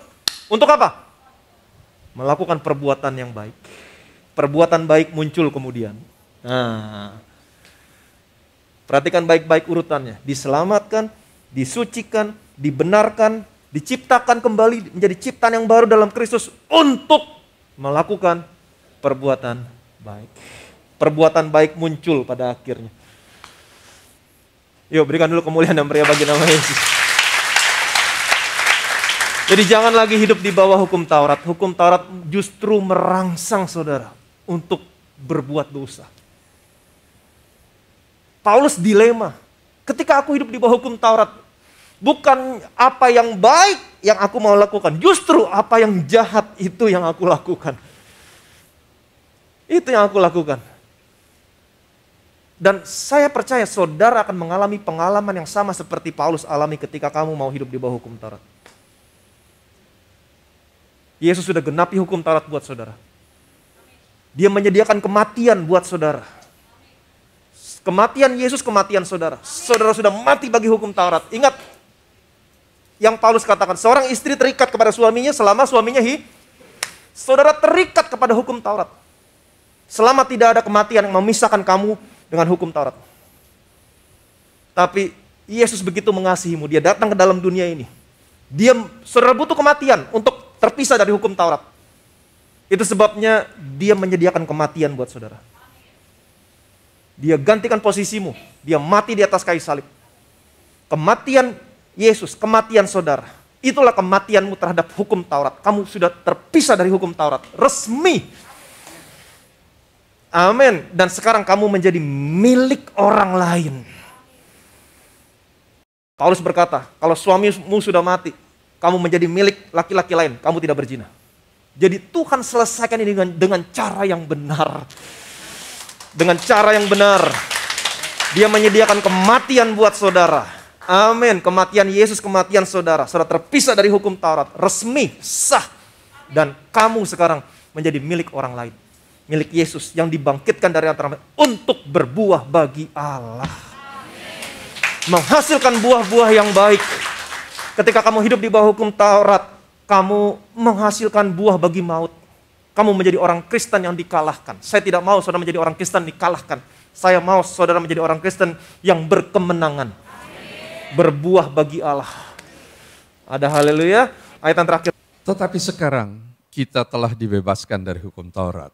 Untuk apa? Melakukan perbuatan yang baik. Perbuatan baik muncul kemudian. Nah, perhatikan baik-baik urutannya. Diselamatkan, disucikan, dibenarkan, diciptakan kembali menjadi ciptaan yang baru dalam Kristus untuk melakukan perbuatan baik. Perbuatan baik muncul pada akhirnya. Yuk, berikan dulu kemuliaan dan meriah bagi nama Yesus. Jadi jangan lagi hidup di bawah hukum Taurat. Hukum Taurat justru merangsang saudara untuk berbuat dosa. Paulus dilema. Ketika aku hidup di bawah hukum Taurat, bukan apa yang baik yang aku mau lakukan, justru apa yang jahat itu yang aku lakukan. Itu yang aku lakukan. Dan saya percaya saudara akan mengalami pengalaman yang sama seperti Paulus alami ketika kamu mau hidup di bawah hukum Taurat. Yesus sudah genapi hukum Taurat buat saudara. Dia menyediakan kematian buat saudara. Kematian Yesus, kematian saudara. Saudara sudah mati bagi hukum Taurat. Ingat yang Paulus katakan, seorang istri terikat kepada suaminya selama suaminya saudara terikat kepada hukum Taurat. Selama tidak ada kematian yang memisahkan kamu dengan hukum Taurat. Tapi Yesus begitu mengasihimu, dia datang ke dalam dunia ini. Saudara butuh kematian untuk terpisah dari hukum Taurat. Itu sebabnya dia menyediakan kematian buat saudara. Dia gantikan posisimu. Dia mati di atas kayu salib. Kematian Yesus, kematian saudara. Itulah kematianmu terhadap hukum Taurat. Kamu sudah terpisah dari hukum Taurat. Resmi. Amin. Dan sekarang kamu menjadi milik orang lain. Paulus berkata, kalau suamimu sudah mati, kamu menjadi milik laki-laki lain, kamu tidak berzina. Jadi Tuhan selesaikan ini dengan cara yang benar. Dengan cara yang benar. Dia menyediakan kematian buat saudara. Amin. Kematian Yesus, kematian saudara. Saudara terpisah dari hukum Taurat. Resmi, sah. Dan kamu sekarang menjadi milik orang lain. Milik Yesus yang dibangkitkan dari antara mereka untuk berbuah bagi Allah. Menghasilkan buah-buah yang baik. Ketika kamu hidup di bawah hukum Taurat, kamu menghasilkan buah bagi maut. Kamu menjadi orang Kristen yang dikalahkan. Saya tidak mau saudara menjadi orang Kristen dikalahkan. Saya mau saudara menjadi orang Kristen yang berkemenangan. Berbuah bagi Allah. Ada haleluya. Ayat yang terakhir. Tetapi sekarang kita telah dibebaskan dari hukum Taurat.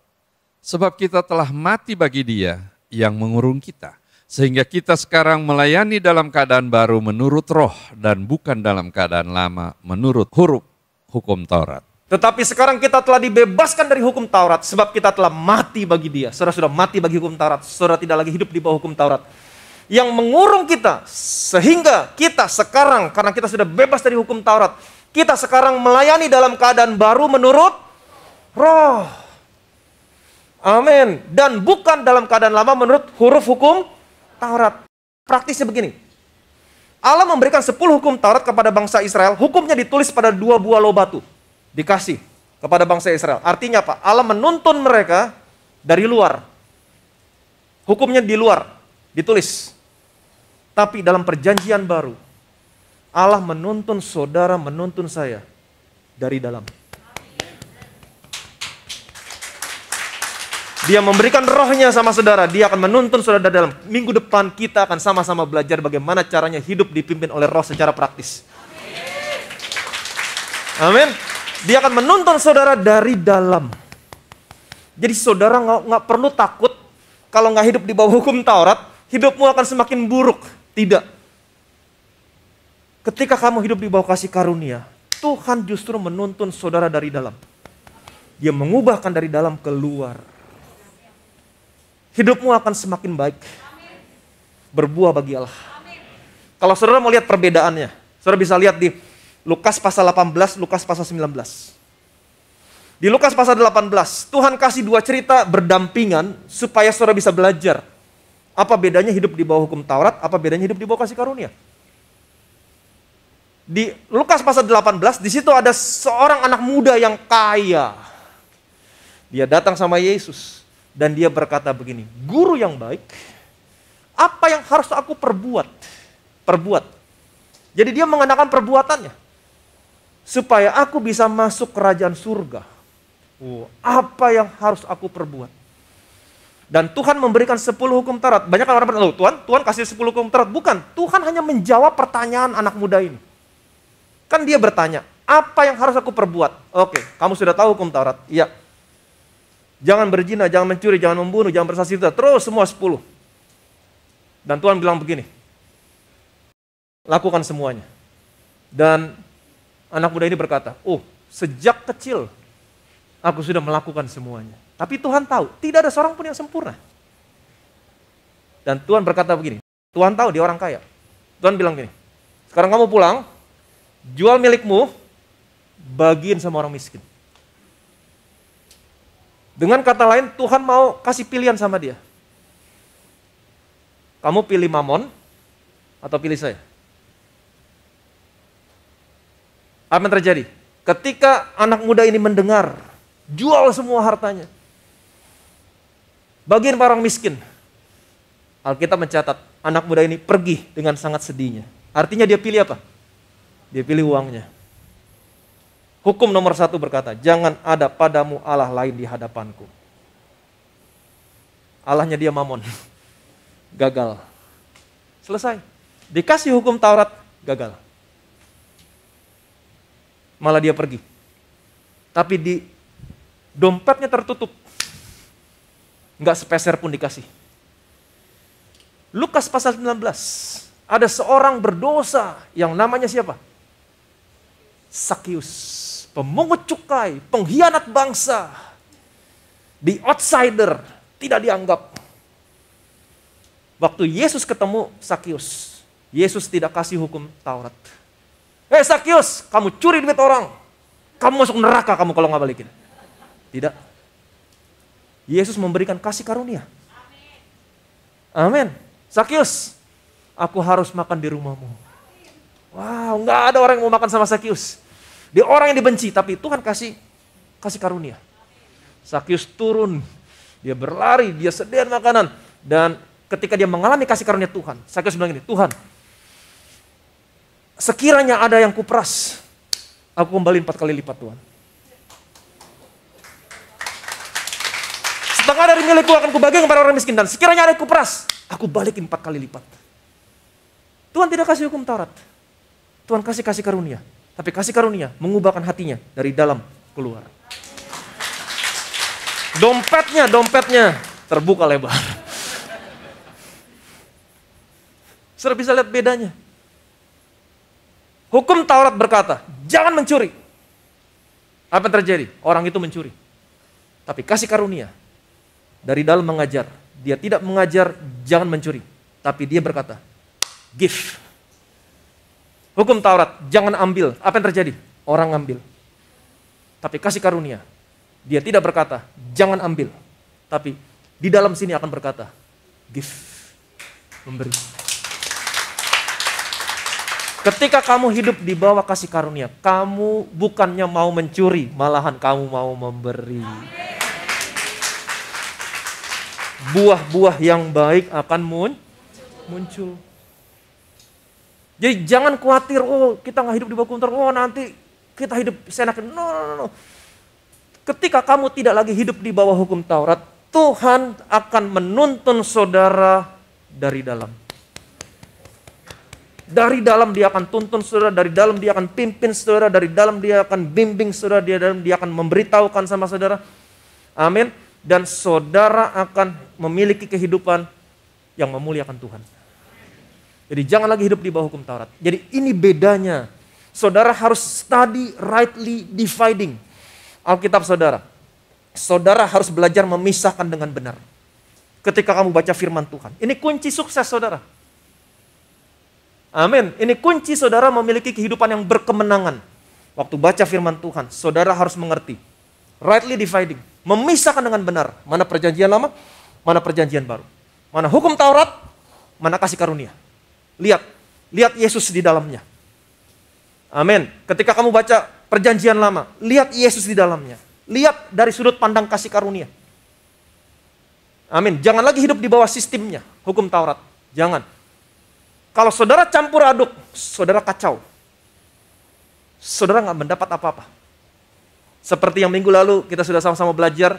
Sebab kita telah mati bagi Dia yang mengurung kita. Sehingga kita sekarang melayani dalam keadaan baru menurut roh dan bukan dalam keadaan lama menurut huruf hukum Taurat. Tetapi sekarang kita telah dibebaskan dari hukum Taurat sebab kita telah mati bagi Dia. Saudara sudah mati bagi hukum Taurat. Saudara tidak lagi hidup di bawah hukum Taurat. Yang mengurung kita sehingga kita sekarang karena kita sudah bebas dari hukum Taurat, kita sekarang melayani dalam keadaan baru menurut roh. Amin. Dan bukan dalam keadaan lama menurut huruf hukum Taurat. Praktisnya begini. Allah memberikan 10 hukum Taurat kepada bangsa Israel. Hukumnya ditulis pada 2 buah loh batu. Dikasih kepada bangsa Israel. Artinya apa? Allah menuntun mereka dari luar. Hukumnya di luar. Ditulis. Tapi dalam perjanjian baru, Allah menuntun saudara, menuntun saya dari dalam. Dia memberikan rohnya sama saudara, dia akan menuntun saudara dari dalam. Minggu depan kita akan sama-sama belajar bagaimana caranya hidup dipimpin oleh roh secara praktis. Amin. Dia akan menuntun saudara dari dalam. Jadi saudara nggak perlu takut kalau nggak hidup di bawah hukum Taurat, hidupmu akan semakin buruk. Tidak. Ketika kamu hidup di bawah kasih karunia, Tuhan justru menuntun saudara dari dalam. Dia mengubahkan dari dalam keluar. Hidupmu akan semakin baik. Berbuah bagi Allah. Kalau saudara mau lihat perbedaannya, saudara bisa lihat di Lukas pasal 18, Lukas pasal 19. Di Lukas pasal 18, Tuhan kasih 2 cerita berdampingan supaya saudara bisa belajar. Apa bedanya hidup di bawah hukum Taurat, apa bedanya hidup di bawah kasih karunia. Di Lukas pasal 18, di situ ada seorang anak muda yang kaya. Dia datang sama Yesus. Dan dia berkata begini, guru yang baik, apa yang harus aku perbuat? Perbuat. Jadi dia mengenakan perbuatannya. Supaya aku bisa masuk kerajaan surga. Apa yang harus aku perbuat? Dan Tuhan memberikan 10 hukum Taurat. Banyak orang berkata, Tuhan kasih 10 hukum Taurat. Bukan, Tuhan hanya menjawab pertanyaan anak muda ini. Kan dia bertanya, apa yang harus aku perbuat? Oke, kamu sudah tahu hukum Taurat? Iya. Jangan berzina, jangan mencuri, jangan membunuh, jangan bersaksi, terus semua 10. Dan Tuhan bilang begini, lakukan semuanya. Dan anak muda ini berkata, sejak kecil aku sudah melakukan semuanya. Tapi Tuhan tahu, tidak ada seorang pun yang sempurna. Dan Tuhan berkata begini, Tuhan tahu dia orang kaya. Tuhan bilang gini, sekarang kamu pulang, jual milikmu, bagiin sama orang miskin. Dengan kata lain, Tuhan mau kasih pilihan sama dia. Kamu pilih Mamon atau pilih saya? Apa yang terjadi? Ketika anak muda ini mendengar, jual semua hartanya. Bagian para orang miskin. Alkitab mencatat, anak muda ini pergi dengan sangat sedihnya. Artinya dia pilih apa? Dia pilih uangnya. Hukum nomor 1 berkata, jangan ada padamu Allah lain di hadapanku. Allahnya dia Mamon. Gagal. Selesai. Dikasih hukum Taurat, gagal. Malah dia pergi. Tapi di dompetnya tertutup. Enggak sepeser pun dikasih. Lukas pasal 19. Ada seorang berdosa yang namanya siapa? Sakius. Pemungut cukai, pengkhianat bangsa, the outsider, tidak dianggap. Waktu Yesus ketemu Sakius, Yesus tidak kasih hukum Taurat. Sakius, kamu curi duit orang, kamu masuk neraka kamu kalau nggak balikin. Tidak. Yesus memberikan kasih karunia. Amin. Sakius, aku harus makan di rumahmu. Wow, nggak ada orang yang mau makan sama Sakius. Dia orang yang dibenci, tapi Tuhan kasih karunia. Sakius turun, dia berlari, dia sediain makanan. Dan ketika dia mengalami kasih karunia Tuhan, Sakius bilang gini, Tuhan, sekiranya ada yang kuperas, aku kembali 4 kali lipat Tuhan. Setengah dari milikku akan kubagikan kepada orang miskin, dan sekiranya ada yang kuperas, aku balikin 4 kali lipat. Tuhan tidak kasih hukum Taurat. Tuhan kasih karunia. Tapi kasih karunia mengubahkan hatinya dari dalam keluar. Dompetnya terbuka lebar. Sudah bisa lihat bedanya. Hukum Taurat berkata, jangan mencuri. Apa yang terjadi? Orang itu mencuri. Tapi kasih karunia dari dalam mengajar. Dia tidak mengajar jangan mencuri. Tapi dia berkata, give. Hukum Taurat, jangan ambil. Apa yang terjadi? Orang ambil. Tapi kasih karunia, dia tidak berkata, jangan ambil. Tapi di dalam sini akan berkata, give. Memberi. Ketika kamu hidup di bawah kasih karunia, kamu bukannya mau mencuri, malahan kamu mau memberi. Buah-buah yang baik akan muncul. Jadi jangan khawatir, oh kita nggak hidup di bawah hukum Taurat, oh nanti kita hidup seenaknya. No. Ketika kamu tidak lagi hidup di bawah hukum Taurat, Tuhan akan menuntun saudara dari dalam. Dari dalam dia akan tuntun saudara, dari dalam dia akan pimpin saudara, dari dalam dia akan bimbing saudara, dia akan memberitahukan sama saudara. Amin. Dan saudara akan memiliki kehidupan yang memuliakan Tuhan. Jadi jangan lagi hidup di bawah hukum Taurat. Jadi ini bedanya. Saudara harus study rightly dividing Alkitab saudara. Saudara harus belajar memisahkan dengan benar. Ketika kamu baca firman Tuhan. Ini kunci sukses saudara. Amin. Ini kunci saudara memiliki kehidupan yang berkemenangan. Waktu baca firman Tuhan, saudara harus mengerti. Rightly dividing. Memisahkan dengan benar. Mana perjanjian lama, mana perjanjian baru. Mana hukum Taurat, mana kasih karunia. Lihat Yesus di dalamnya. Amin. Ketika kamu baca perjanjian lama, lihat Yesus di dalamnya. Lihat dari sudut pandang kasih karunia. Amin. Jangan lagi hidup di bawah sistemnya, hukum Taurat. Jangan. Kalau saudara campur aduk, saudara kacau. Saudara nggak mendapat apa-apa. Seperti yang minggu lalu kita sudah sama-sama belajar.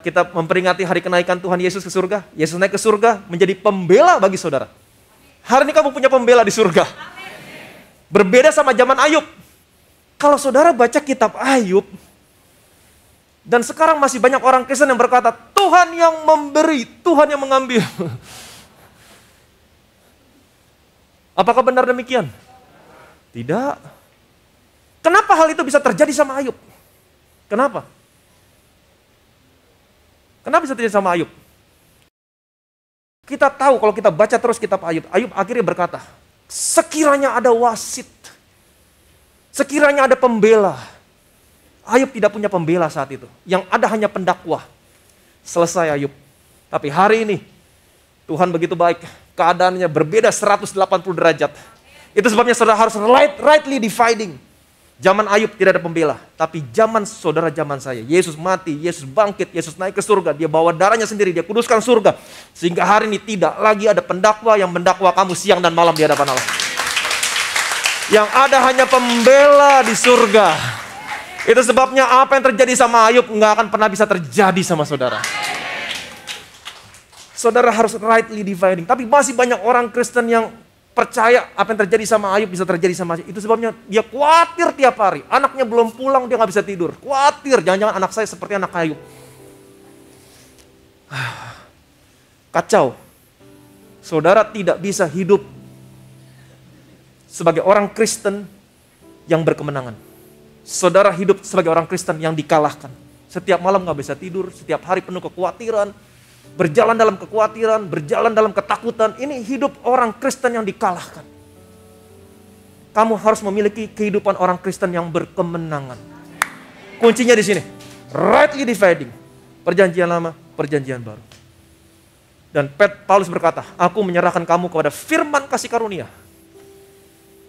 Kita memperingati hari kenaikan Tuhan Yesus ke surga. Yesus naik ke surga menjadi pembela bagi saudara. Hari ini kamu punya pembela di surga. Berbeda sama zaman Ayub. Kalau saudara baca kitab Ayub, dan sekarang masih banyak orang Kristen yang berkata, Tuhan yang memberi, Tuhan yang mengambil. Apakah benar demikian? Tidak. Kenapa hal itu bisa terjadi sama Ayub? Kenapa? Kenapa bisa terjadi sama Ayub? Kita tahu kalau kita baca terus kitab Ayub, Ayub akhirnya berkata, sekiranya ada wasit, sekiranya ada pembela. Ayub tidak punya pembela saat itu. Yang ada hanya pendakwah. Selesai Ayub. Tapi hari ini, Tuhan begitu baik. Keadaannya berbeda 180 derajat. Itu sebabnya saudara harus rightly dividing. Zaman Ayub tidak ada pembela. Tapi zaman saudara, zaman saya. Yesus mati, Yesus bangkit, Yesus naik ke surga. Dia bawa darahnya sendiri, dia kuduskan surga. Sehingga hari ini tidak lagi ada pendakwa yang mendakwa kamu siang dan malam di hadapan Allah. Yang ada hanya pembela di surga. Itu sebabnya apa yang terjadi sama Ayub nggak akan pernah bisa terjadi sama saudara. Saudara harus rightly dividing. Tapi masih banyak orang Kristen yang percaya apa yang terjadi sama Ayub bisa terjadi sama Ayub. Itu sebabnya dia khawatir tiap hari. Anaknya belum pulang, dia nggak bisa tidur. Khawatir, jangan-jangan anak saya seperti anak Ayub. Kacau. Saudara tidak bisa hidup sebagai orang Kristen yang berkemenangan. Saudara hidup sebagai orang Kristen yang dikalahkan. Setiap malam nggak bisa tidur, setiap hari penuh kekhawatiran. Berjalan dalam kekhawatiran, berjalan dalam ketakutan. Ini hidup orang Kristen yang dikalahkan. Kamu harus memiliki kehidupan orang Kristen yang berkemenangan. Kuncinya di sini. Rightly dividing. Perjanjian lama, perjanjian baru. Dan Paulus berkata, aku menyerahkan kamu kepada firman kasih karunia.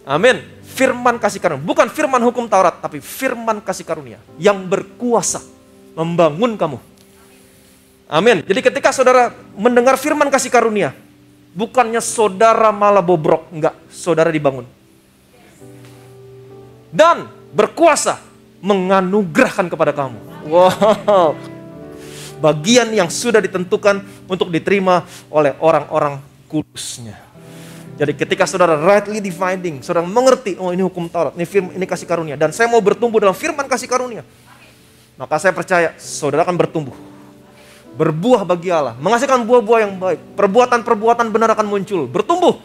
Amin. Firman kasih karunia. Bukan firman hukum Taurat, tapi firman kasih karunia. Yang berkuasa membangun kamu. Amin. Jadi ketika saudara mendengar firman kasih karunia, bukannya saudara malah bobrok. Enggak, saudara dibangun. Dan berkuasa menganugerahkan kepada kamu. Wow. Bagian yang sudah ditentukan untuk diterima oleh orang-orang kudusnya. Jadi ketika saudara rightly dividing, saudara mengerti, oh ini hukum Taurat, ini kasih karunia, dan saya mau bertumbuh dalam firman kasih karunia, maka saya percaya saudara akan bertumbuh, berbuah bagi Allah, menghasilkan buah-buah yang baik, perbuatan-perbuatan benar akan muncul, bertumbuh.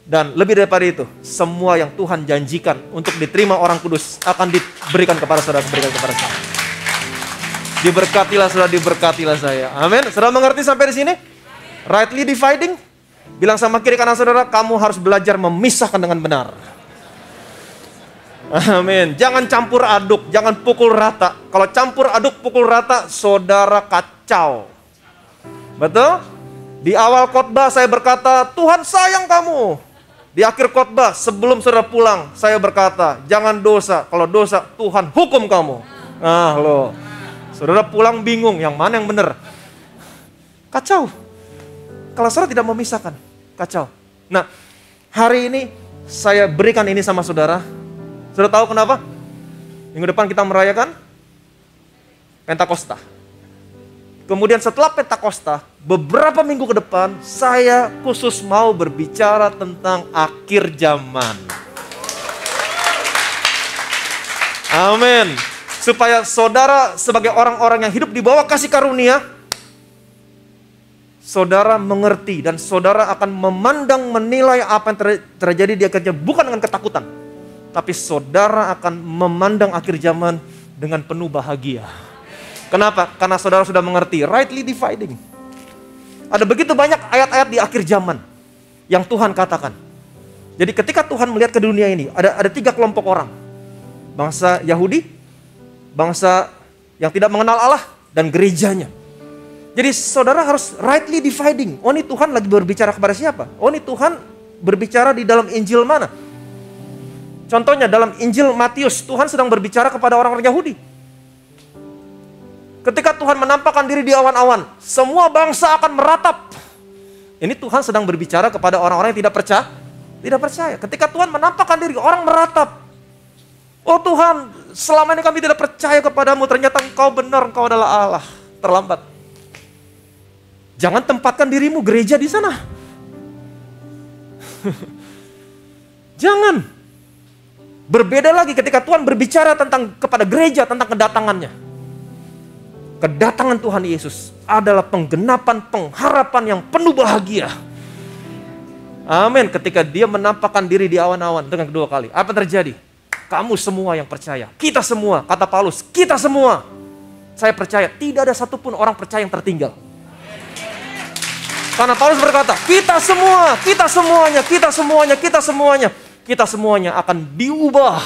Dan lebih daripada itu, semua yang Tuhan janjikan untuk diterima orang kudus akan diberikan kepada saudara, berikan kepada saya. Diberkatilah saudara, diberkatilah saya. Amin. Saudara mengerti sampai di sini? Rightly dividing. Bilang sama kiri kanan saudara, kamu harus belajar memisahkan dengan benar. Amin. Jangan campur aduk, jangan pukul rata. Kalau campur aduk, pukul rata, saudara kacau. Betul? Di awal khotbah saya berkata, Tuhan sayang kamu. Di akhir khotbah, sebelum saudara pulang, saya berkata, jangan dosa. Kalau dosa, Tuhan hukum kamu. Nah loh, saudara pulang bingung, yang mana yang benar? Kacau. Kalau saudara tidak memisahkan, kacau. Nah, hari ini saya berikan ini sama saudara. Saudara tahu kenapa? Minggu depan kita merayakan Pentakosta. Kemudian setelah Pentakosta, beberapa minggu ke depan, saya khusus mau berbicara tentang akhir zaman. Amin. Supaya saudara sebagai orang-orang yang hidup di bawah kasih karunia, saudara mengerti dan saudara akan memandang, menilai apa yang terjadi di akhir zaman bukan dengan ketakutan, tapi saudara akan memandang akhir zaman dengan penuh bahagia. Kenapa? Karena saudara sudah mengerti rightly dividing. Ada begitu banyak ayat-ayat di akhir zaman yang Tuhan katakan. Jadi ketika Tuhan melihat ke dunia ini, ada 3 kelompok orang. Bangsa Yahudi, bangsa yang tidak mengenal Allah, dan gerejanya. Jadi saudara harus rightly dividing. Oh ini Tuhan lagi berbicara kepada siapa? Oh ini Tuhan berbicara di dalam Injil mana? Contohnya dalam Injil Matius, Tuhan sedang berbicara kepada orang-orang Yahudi. Ketika Tuhan menampakkan diri di awan-awan, semua bangsa akan meratap. Ini Tuhan sedang berbicara kepada orang-orang yang tidak percaya. Tidak percaya. Ketika Tuhan menampakkan diri, orang meratap. Oh Tuhan, selama ini kami tidak percaya kepadamu, ternyata Engkau benar, Engkau adalah Allah. Terlambat. Jangan tempatkan dirimu gereja di sana. Jangan. Berbeda lagi ketika Tuhan berbicara kepada gereja tentang kedatangannya. Kedatangan Tuhan Yesus adalah penggenapan pengharapan yang penuh bahagia. Amin. Ketika dia menampakkan diri di awan-awan dengan kedua kali. Apa terjadi? Kamu semua yang percaya. Kita semua. Kata Paulus, kita semua. Saya percaya. Tidak ada satupun orang percaya yang tertinggal. Karena Paulus berkata, kita semua, kita semuanya, kita semuanya, kita semuanya. Kita semuanya akan diubah.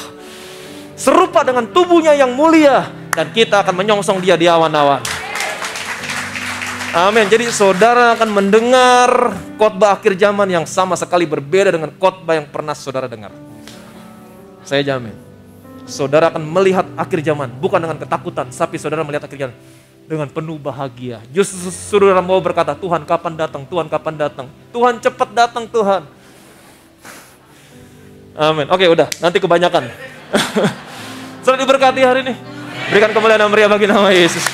Serupa dengan tubuhnya yang mulia. Dan kita akan menyongsong dia di awan-awan. Amin. Jadi saudara akan mendengar khotbah akhir zaman yang sama sekali berbeda dengan khotbah yang pernah saudara dengar. Saya jamin. Saudara akan melihat akhir zaman bukan dengan ketakutan, tapi saudara melihat akhir zaman dengan penuh bahagia. Justru saudara mau berkata, Tuhan kapan datang? Tuhan kapan datang? Tuhan cepat datang Tuhan. Amin. Oke udah, nanti kebanyakan. Saudara diberkati hari ini. Berikan kemuliaan dan meriah bagi nama Yesus.